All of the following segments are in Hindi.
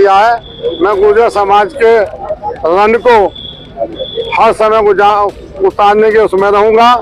किया है। मैं गुर्जर समाज के रण को हर समय उतारने के उसमें रहूंगा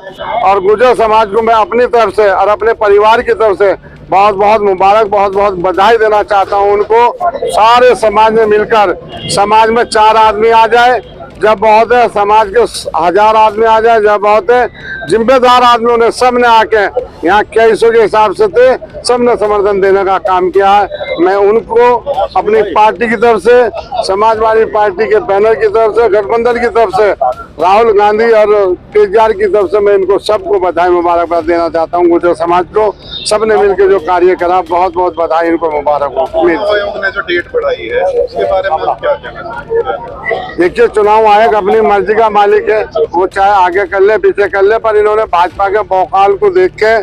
और गुर्जर समाज को मैं अपनी तरफ से और अपने परिवार की तरफ से बहुत बहुत मुबारक, बहुत बहुत बधाई देना चाहता हूं उनको। सारे समाज में मिलकर, समाज में 4 आदमी आ जाए जब बहुत है, समाज के 1000 आदमी आ जाए जब बहुत है। जिम्मेदार आदमियों ने सब ने आके यहाँ 2100 के हिसाब से थे, सब ने समर्थन देने का काम किया है। मैं उनको अपनी पार्टी की तरफ से, समाजवादी पार्टी के बैनर की तरफ से, गठबंधन की तरफ से, राहुल गांधी और केजरीवाल की तरफ से मैं इनको सबको बधाई मुबारकबाद देना चाहता हूँ। गुर्जर समाज को सबने मिलकर जो कार्य करा, बहुत बहुत बधाई, इनको मुबारक हो। ने जो डेट बढ़ाई है उसके बारे में क्या कहना? देखिए, चुनाव आयोग अपनी मर्जी का मालिक है, वो चाहे आगे कर ले पीछे कर ले, पर इन्होंने भाजपा के बौखाल को देख के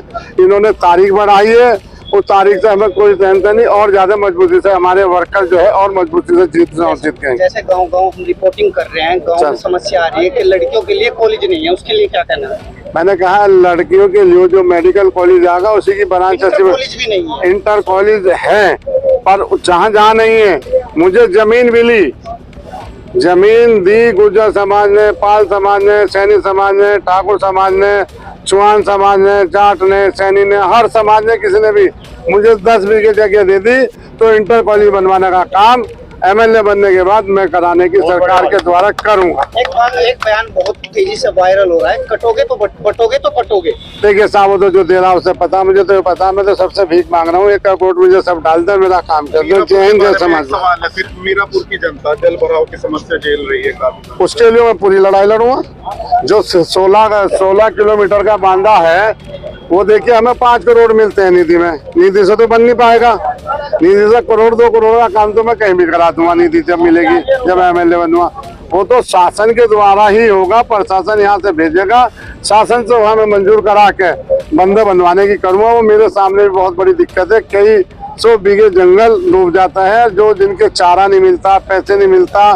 इन्होंने तारीख बढ़ाई है। उस तारीख से हमें कोई टेंशन नहीं, और ज्यादा मजबूती से हमारे वर्कर जो है और मजबूती से जीत गए। जैसे गांव-गांव हम रिपोर्टिंग कर रहे हैं, गांव में समस्या आ रही है कि लड़कियों के लिए कॉलेज नहीं है, उसके लिए क्या कहना है? मैंने कहा लड़कियों के लिए जो मेडिकल कॉलेज आएगा उसी की ब्रांच कॉलेज भी नहीं है। इंटर कॉलेज है, पर जहाँ नहीं है। मुझे जमीन मिली, जमीन दी गुर्जर समाज ने, पाल समाज ने, सैनी समाज ने, ठाकुर समाज ने, चौहान समाज ने, जाट ने, सैनी ने, हर समाज ने, किसी ने भी मुझे 10 बीघे जगह दे दी। तो इंटर कॉलेज बनवाने का काम एमएलए बनने के बाद मैं कराने की सरकार के द्वारा करूंगा। एक बयान बहुत तेजी से वायरल हो रहा है, कटोगे तो बटोगे तो पटोगे। देखिए साहब, तो जो दे रहा उसे पता, मुझे तो पता, मैं तो सबसे भीख मांग रहा हूँ। 1 करोड़ मुझे सब डाल दे, मेरा काम कर दो। जय हिंद, जय समाज। सवाल है फिर, मीरापुर की जनता जल भराव की समस्या झेल रही है काफी, उसके लिए मैं पूरी लड़ाई लड़ूंगा। जो 16 किलोमीटर का बांधा है वो देखिए, हमें 5 करोड़ मिलते हैं निधि में, निधि से तो बन नहीं पाएगा। निधि से 1 करोड़ 2 करोड़ का काम तो मैं कहीं भी करा दूंगा, निधि जब मिलेगी, जब एमएलए बनूंगा। वो तो शासन के द्वारा ही होगा, प्रशासन यहाँ से भेजेगा, शासन से हमें मंजूर करा के बंदे बनवाने की करूंगा। वो मेरे सामने भी बहुत बड़ी दिक्कत है, कई 100 बीघे जंगल डूब जाता है, जो जिनके चारा नहीं मिलता, पैसे नहीं मिलता,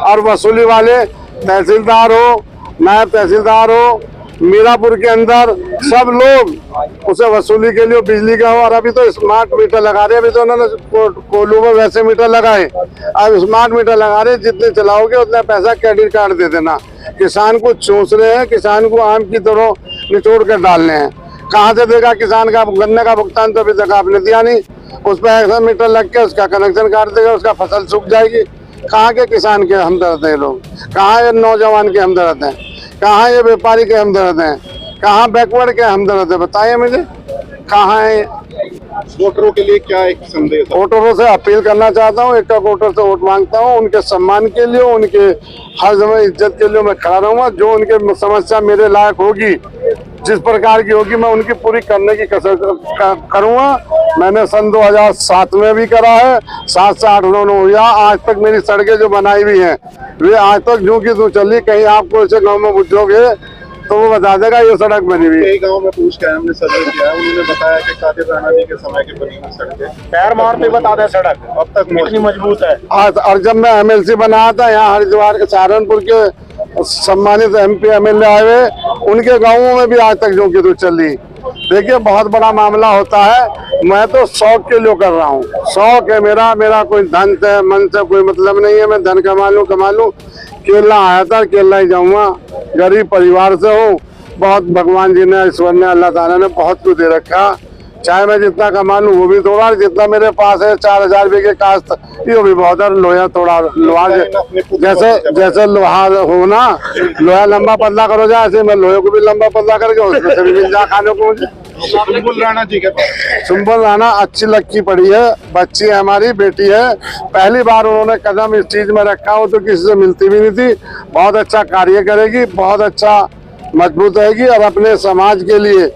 और वसूली वाले तहसीलदार हो, नायब तहसीलदार हो, मीरापुर के अंदर सब लोग उसे वसूली के लिए बिजली का हो। और अभी तो स्मार्ट मीटर लगा रहे हैं, अभी तो उन्होंने कोल्हू में वैसे मीटर लगाए, अब स्मार्ट मीटर लगा रहे हैं, जितने चलाओगे उतना पैसा क्रेडिट कार्ड दे देना। किसान को चूस रहे हैं, किसान को आम की तरह निचोड़ कर डालने हैं। कहाँ से देगा किसान का गन्ने का भुगतान? तो अभी तक आपने दिया नहीं। उस पर ऐसा मीटर लग के उसका कनेक्शन काट देगा, उसका फसल सूख जाएगी। कहाँ के किसान के हमदर्द हैं लोग? कहाँ ये नौजवान के हमदर्द हैं? कहाँ ये व्यापारी के हमदर्द हैं? कहाँ बैकवर्ड के हमदर्द है? बताइए मुझे, कहाँ है? वोटरों के लिए क्या एक संदेश? वोटरों से अपील करना चाहता हूँ, एक वोटर से वोट मांगता हूँ। उनके सम्मान के लिए, उनके हर समय इज्जत के लिए मैं खड़ा रहूंगा। जो उनके समस्या मेरे लायक होगी, जिस प्रकार की होगी, मैं उनकी पूरी करने की कसरत करूंगा। मैंने सन 2007 में भी करा है, 7 से 8 उन्होंने हुआ। आज तक मेरी सड़कें जो बनाई हुई हैं वे आज तक जो की तू चली। कहीं आपको ऐसे गाँव में पूछोगे तो वो बता देगा ये सड़क बनी हुई। कई गांव में पूछ के हमने सर्वे किया, उन्होंने बताया कि कादिर राणा जी के समय की बनी हुई सड़कें पैर मारते बता दे सड़क अब तक इतनी मजबूत है। और जब मैं एमएलसी बनाया था यहाँ हरिद्वार के, सहारनपुर के सम्मानित MP MLA आए हुए, उनके गाँवों में भी आज तक जो की तू चली। देखिए, बहुत बड़ा मामला होता है। मैं तो शौक के लिए कर रहा हूँ, शौक है मेरा कोई धन से मन से कोई मतलब नहीं है। मैं धन कमा लूँ। केरला आया था, केरला ही जाऊंगा। गरीब परिवार से हूँ, बहुत भगवान जी ने, ईश्वर ने, अल्लाह ताला ने बहुत कुछ दे रखा। चाहे मैं जितना कमा लूँ वो भी थोड़ा, जितना मेरे पास है 4000 बीघे काश्त, ये भी बहुत है। लोहा थोड़ा, लोहा जैसे लोहा हो ना, लोहा लंबा पतला करो जाए, ऐसे मैं लोहे को भी लंबा पतला करके उसमें से भी मिल जा खाने को मुझे। सुंबुल राणा जी के पास, सुंबुल राणा अच्छी लड़की पड़ी है, बच्ची है, हमारी बेटी है। पहली बार उन्होंने कदम इस चीज में रखा, हो तो किसी से मिलती भी नहीं थी। बहुत अच्छा कार्य करेगी, बहुत अच्छा मजबूत रहेगी, और अपने समाज के लिए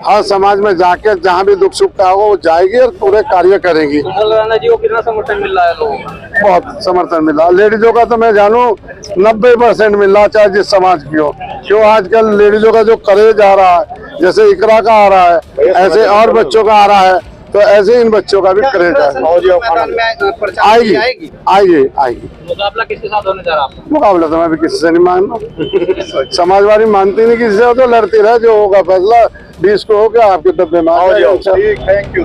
हर समाज में जाके जहाँ भी दुख सुख का होगा वो जाएगी और पूरे कार्य करेगी। सुंबुल राणा जी को कितना समर्थन मिल रहा है लोगों का? बहुत समर्थन मिला। लेडीजों का तो मैं जानूं 90% मिल रहा, चाहे जिस समाज की हो। क्यों आजकल लेडीजों का जो करेज आ रहा है, जैसे इकरा का आ रहा है, ऐसे और बच्चों का आ रहा है, तो ऐसे इन बच्चों का भी करेज है। आएगी। मुकाबला किसके साथ होने जा रहा है? मुकाबला तो मैं भी किसी से नहीं मानता। समाजवादी मानती नहीं किसी से, तो लड़ती रहे, जो होगा फैसला 20 को हो गया आपके डब्बे में आ जाएगा। ठीक, थैंक यू।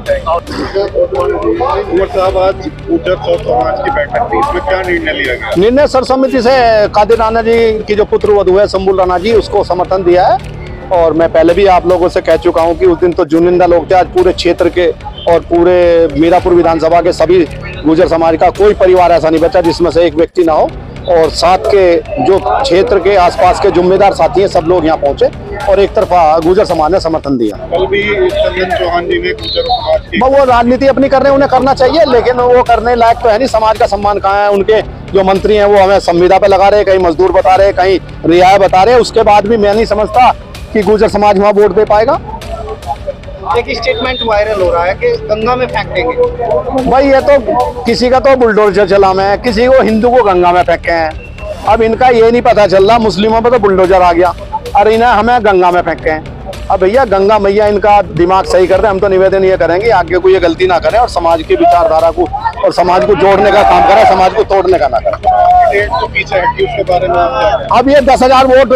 उमर साहब, आज गुर्जर सौ समाज की बैठक थी, इसमें क्या निर्णय लिया गया? निर्णय सर्वसम्मति से कादिर राणा जी की जो पुत्र वधू है शंभू राणा जी, उसको समर्थन दिया है। और मैं पहले भी आप लोगों से कह चुका हूं कि उस दिन तो चुनिंदा लोग थे, आज पूरे क्षेत्र के और पूरे मीरापुर विधानसभा के सभी गुर्जर समाज का कोई परिवार ऐसा नहीं बचा जिसमें से एक व्यक्ति ना हो। और साथ के जो क्षेत्र के आसपास के जिम्मेदार साथी हैं, सब लोग यहाँ पहुंचे और एक तरफा गुर्जर समाज ने समर्थन दिया। कल भी चंदन चौहान जी ने गुर्जर समाज की वो राजनीति अपनी कर रहे हैं, उन्हें करना चाहिए, लेकिन वो करने लायक तो है नहीं। समाज का सम्मान कहाँ है? उनके जो मंत्री हैं वो हमें संविदा पे लगा रहे हैं, कहीं मजदूर बता रहे हैं, कहीं रियायत बता रहे हैं। उसके बाद भी मैं नहीं समझता कि गुर्जर समाज वहाँ वोट दे पाएगा। एक स्टेटमेंट वायरल हो रहा है कि गंगा में फेंक देंगे। भाई ये तो किसी का तो बुलडोजर चला है, किसी को हिंदू को गंगा में फेंके हैं। अब इनका ये नहीं पता चल रहा, मुस्लिमों पे तो बुलडोजर आ गया और इन्हें हमें गंगा में फेंके हैं। अब भैया गंगा मैया इनका दिमाग सही कर रहे हैं। हम तो निवेदन ये करेंगे आगे कोई ये गलती ना करे और समाज की विचारधारा को और समाज को जोड़ने का काम करे, समाज को तोड़ने का ना करे। डेट तो पीछे हटी, उसके बारे में आप क्या कहें? अब ये 10,000 वोट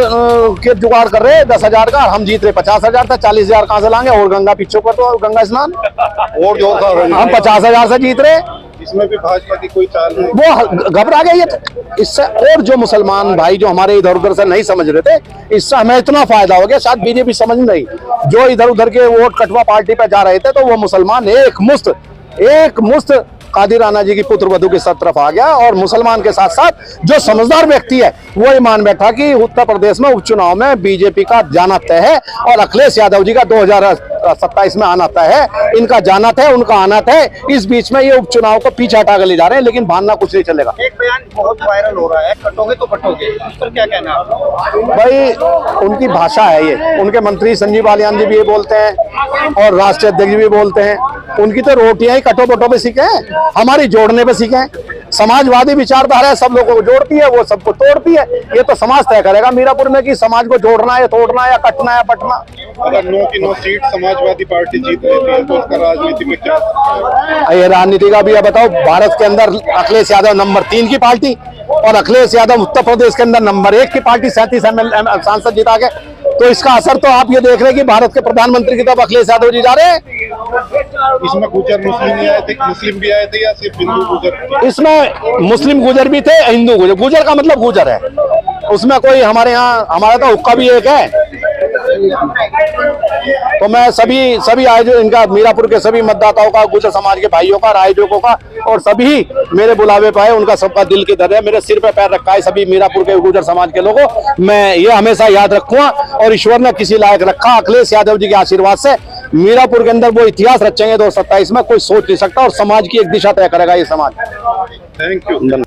के जुगाड़ कर रहे हैं, 10,000 का। हम जीत रहे 50,000 था, 40,000 कहाँ से लाएंगे? और गंगा पीछे कर दो, गंगा स्नान और जो था हम 50,000 से जीत रहे। इसमें भी भाजपा की कोई चाल नहीं? वो घबरा गए ये तो। इससे और जो मुसलमान भाई जो हमारे इधर उधर से नहीं समझ रहे थे, इससे हमें इतना फायदा हो गया। शायद बीजेपी समझ नहीं, जो इधर उधर के वोट कटवा पार्टी पे जा रहे थे, तो वो मुसलमान एक मुश्त कादिर राणा जी की पुत्र वधू के साथ तरफ आ गया। और मुसलमान के साथ साथ जो समझदार व्यक्ति है वो ये मान बैठा कि उत्तर प्रदेश में उपचुनाव में बीजेपी का जाना तय है और अखिलेश यादव जी का 2027 में आना तय है। इनका जाना तय, उनका आना तय। इस बीच में ये उपचुनाव को पीछे हटा कर ले जा रहे हैं, लेकिन भानना कुछ नहीं चलेगा। एक बयान बहुत वायरल हो रहा है, कटोगे तो पटोगे, उस पर क्या कहना है आपका? भाई उनकी भाषा है ये। उनके मंत्री संजीव बालियान जी भी ये बोलते हैं और राष्ट्रीय अध्यक्ष भी बोलते हैं। उनकी तो रोटियां ही कटो बटो पे सीखे हैं, हमारी जोड़ने पे सीखे हैं। समाजवादी विचारधारा सब लोगों को जोड़ती है, वो सबको तोड़ती है। ये तो समाज तय करेगा मीरापुर में कि समाज को जोड़ना है, तोड़ना है, या कटना है, पटना। अगर 9 की 9 सीट समाजवादी पार्टी जीत लेती है तो उसका राजनीति में क्या असर है? ये राजनीति का भी अब बताओ। भारत के अंदर अखिलेश यादव नंबर 3 की पार्टी और अखिलेश यादव उत्तर प्रदेश के अंदर नंबर 1 की पार्टी 37 सांसद जिता के। तो इसका असर तो आप ये देख रहे हैं कि भारत के प्रधानमंत्री की तरफ अखिलेश यादव जी जा रहे हैं। इसमें गुर्जर मुस्लिम भी आए थे या सिर्फ हिंदू गुर्जर? इसमें मुस्लिम गुर्जर भी थे, हिंदू गुर्जर। गुर्जर का मतलब गुर्जर है, उसमें कोई हमारे यहाँ हमारा तो हुक्का भी एक है। तो मैं सभी आयोजक इनका मीरापुर के सभी मतदाताओं का, गुर्जर समाज के भाइयों का, आयोजकों का और सभी मेरे बुलावे पे आए, उनका सबका दिल की दर है। मेरे सिर पे पैर रखा है सभी मीरापुर के गुर्जर समाज के लोगों। मैं ये हमेशा याद रखूंगा और ईश्वर ने किसी लायक रखा अखिलेश यादव जी के आशीर्वाद से मीरापुर के अंदर वो इतिहास रचेंगे 2027 में, कोई सोच नहीं सकता। और समाज की एक दिशा तय करेगा ये समाज। Thank you.